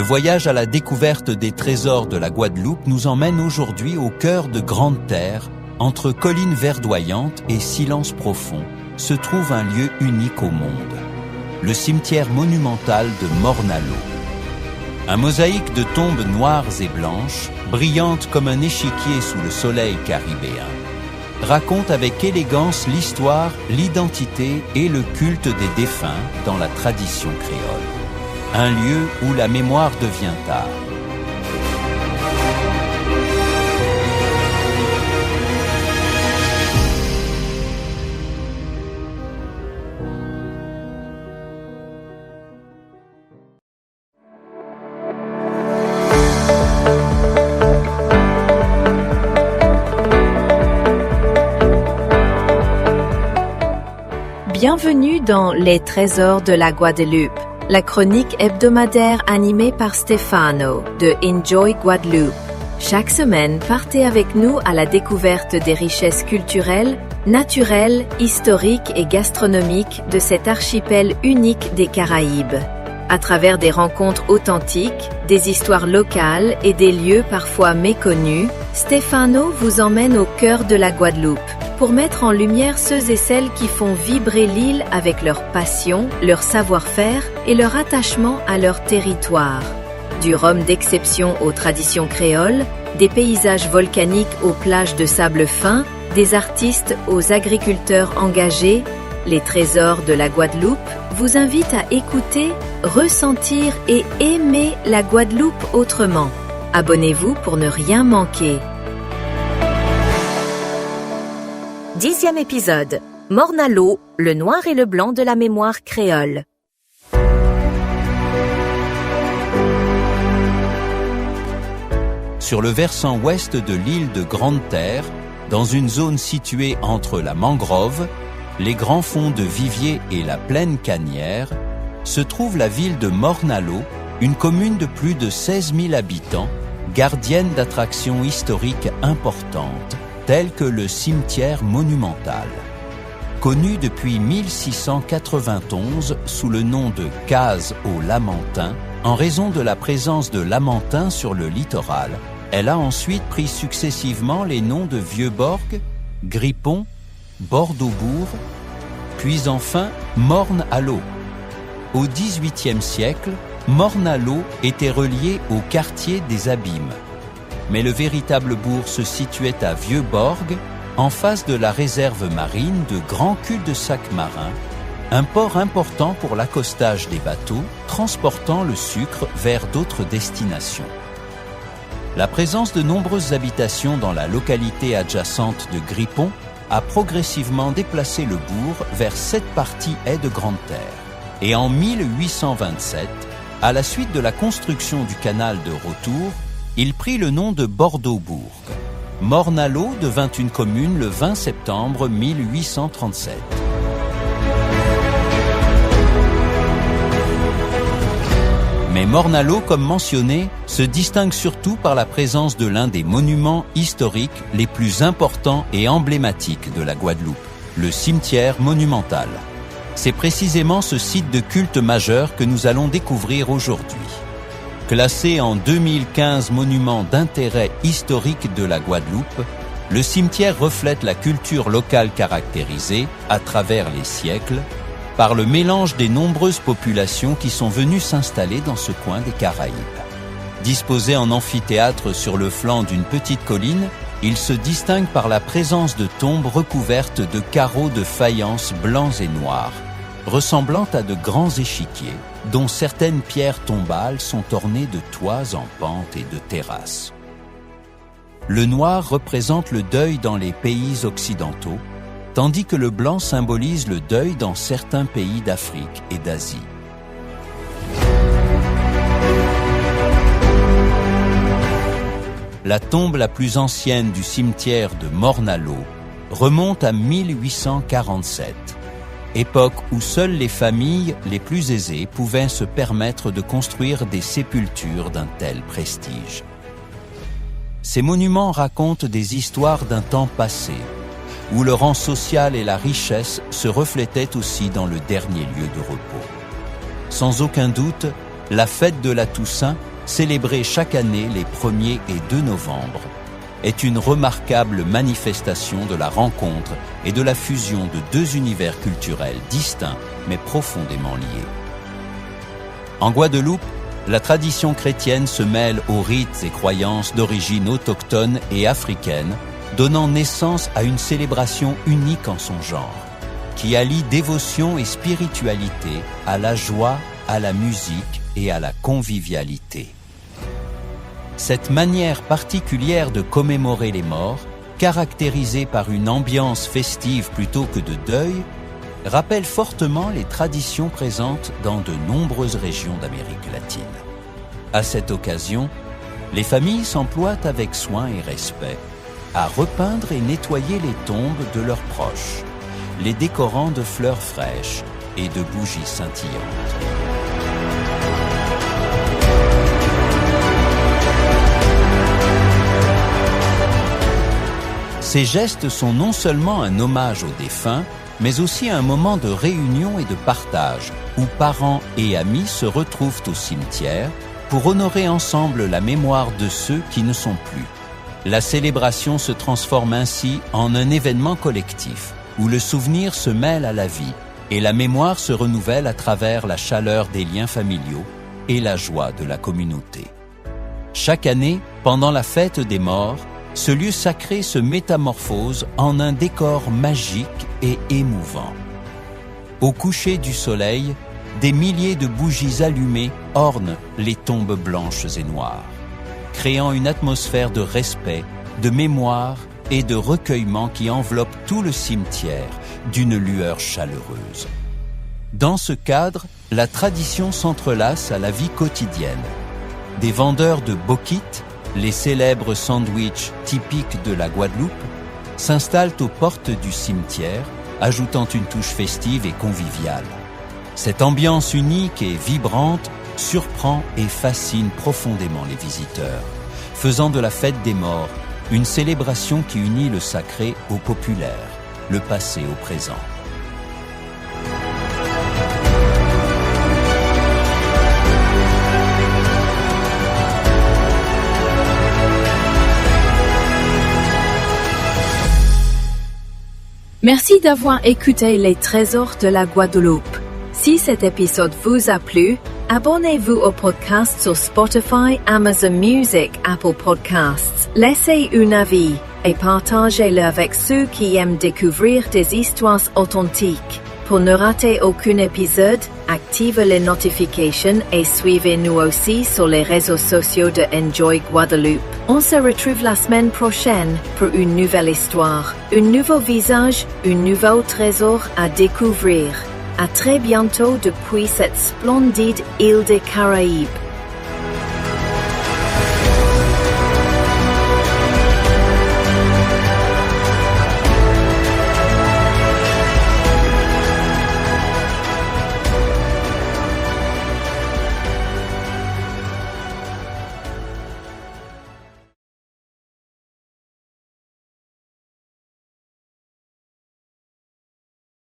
voyage à la découverte des trésors de la Guadeloupe nous emmène aujourd'hui au cœur de Grande Terre, entre collines verdoyantes et silence profond, se trouve un lieu unique au monde, le cimetière monumental de Morne-à-l'Eau. Un mosaïque de tombes noires et blanches, brillantes comme un échiquier sous le soleil caribéen, raconte avec élégance l'histoire, l'identité et le culte des défunts dans la tradition créole. Un lieu où la mémoire devient art. Bienvenue dans Les Trésors de la Guadeloupe, la chronique hebdomadaire animée par Stefano de Enjoy Guadeloupe. Chaque semaine, partez avec nous à la découverte des richesses culturelles, naturelles, historiques et gastronomiques de cet archipel unique des Caraïbes. À travers des rencontres authentiques, des histoires locales et des lieux parfois méconnus, Stefano vous emmène au cœur de la Guadeloupe pour mettre en lumière ceux et celles qui font vibrer l'île avec leur passion, leur savoir-faire et leur attachement à leur territoire. Du rhum d'exception aux traditions créoles, des paysages volcaniques aux plages de sable fin, des artistes aux agriculteurs engagés, les trésors de la Guadeloupe vous invitent à écouter, ressentir et aimer la Guadeloupe autrement. Abonnez-vous pour ne rien manquer. 10e épisode. Morne-à-l'Eau, le noir et le blanc de la mémoire créole. Sur le versant ouest de l'île de Grande Terre, dans une zone située entre la mangrove, les grands fonds de viviers et la plaine canière, se trouve la ville de Morne-à-l'Eau, une commune de plus de 16 000 habitants, gardienne d'attractions historiques importantes, telles que le cimetière monumental. Connu depuis 1691 sous le nom de Case aux Lamentins, en raison de la présence de lamentins sur le littoral, elle a ensuite pris successivement les noms de Vieux-Borg, Grippon, Bordeauxbourg, puis enfin Morne-à-l'Eau. Au XVIIIe siècle, Morne-à-l'Eau était relié au quartier des Abîmes. Mais le véritable bourg se situait à Vieux-Borg, en face de la réserve marine de Grand Cul-de-Sac marin, un port important pour l'accostage des bateaux transportant le sucre vers d'autres destinations. La présence de nombreuses habitations dans la localité adjacente de Grippon a progressivement déplacé le bourg vers cette partie haie de Grande Terre. Et en 1827, à la suite de la construction du canal de retour, il prit le nom de Bordeauxbourg. Morne-à-l'Eau devint une commune le 20 septembre 1837. Mais Morne-à-l'Eau, comme mentionné, se distingue surtout par la présence de l'un des monuments historiques les plus importants et emblématiques de la Guadeloupe, le cimetière monumental. C'est précisément ce site de culte majeur que nous allons découvrir aujourd'hui. Classé en 2015 monument d'intérêt historique de la Guadeloupe, le cimetière reflète la culture locale caractérisée, à travers les siècles, par le mélange des nombreuses populations qui sont venues s'installer dans ce coin des Caraïbes. Disposé en amphithéâtre sur le flanc d'une petite colline, il se distingue par la présence de tombes recouvertes de carreaux de faïence blancs et noirs, ressemblant à de grands échiquiers, dont certaines pierres tombales sont ornées de toits en pente et de terrasses. Le noir représente le deuil dans les pays occidentaux, tandis que le blanc symbolise le deuil dans certains pays d'Afrique et d'Asie. La tombe la plus ancienne du cimetière de Morne-à-l'Eau remonte à 1847, époque où seules les familles les plus aisées pouvaient se permettre de construire des sépultures d'un tel prestige. Ces monuments racontent des histoires d'un temps passé, où le rang social et la richesse se reflétaient aussi dans le dernier lieu de repos. Sans aucun doute, la fête de la Toussaint célébrée chaque année les 1er et 2 novembre, est une remarquable manifestation de la rencontre et de la fusion de 2 univers culturels distincts mais profondément liés. En Guadeloupe, la tradition chrétienne se mêle aux rites et croyances d'origine autochtone et africaine, donnant naissance à une célébration unique en son genre, qui allie dévotion et spiritualité à la joie, à la musique et à la convivialité. Cette manière particulière de commémorer les morts, caractérisée par une ambiance festive plutôt que de deuil, rappelle fortement les traditions présentes dans de nombreuses régions d'Amérique latine. À cette occasion, les familles s'emploient avec soin et respect à repeindre et nettoyer les tombes de leurs proches, les décorant de fleurs fraîches et de bougies scintillantes. Ces gestes sont non seulement un hommage aux défunts, mais aussi un moment de réunion et de partage, où parents et amis se retrouvent au cimetière pour honorer ensemble la mémoire de ceux qui ne sont plus. La célébration se transforme ainsi en un événement collectif, où le souvenir se mêle à la vie, et la mémoire se renouvelle à travers la chaleur des liens familiaux et la joie de la communauté. Chaque année, pendant la fête des morts, ce lieu sacré se métamorphose en un décor magique et émouvant. Au coucher du soleil, des milliers de bougies allumées ornent les tombes blanches et noires, créant une atmosphère de respect, de mémoire et de recueillement qui enveloppe tout le cimetière d'une lueur chaleureuse. Dans ce cadre, la tradition s'entrelace à la vie quotidienne. Des vendeurs de boquites, les célèbres sandwichs typiques de la Guadeloupe, s'installent aux portes du cimetière, ajoutant une touche festive et conviviale. Cette ambiance unique et vibrante surprend et fascine profondément les visiteurs, faisant de la fête des morts une célébration qui unit le sacré au populaire, le passé au présent. Merci d'avoir écouté les trésors de la Guadeloupe. Si cet épisode vous a plu, abonnez-vous au podcast sur Spotify, Amazon Music, Apple Podcasts. Laissez un avis et partagez-le avec ceux qui aiment découvrir des histoires authentiques. Pour ne rater aucun épisode, activez les notifications et suivez-nous aussi sur les réseaux sociaux de Enjoy Guadeloupe. On se retrouve la semaine prochaine pour une nouvelle histoire, un nouveau visage, un nouveau trésor à découvrir. À très bientôt depuis cette splendide île des Caraïbes.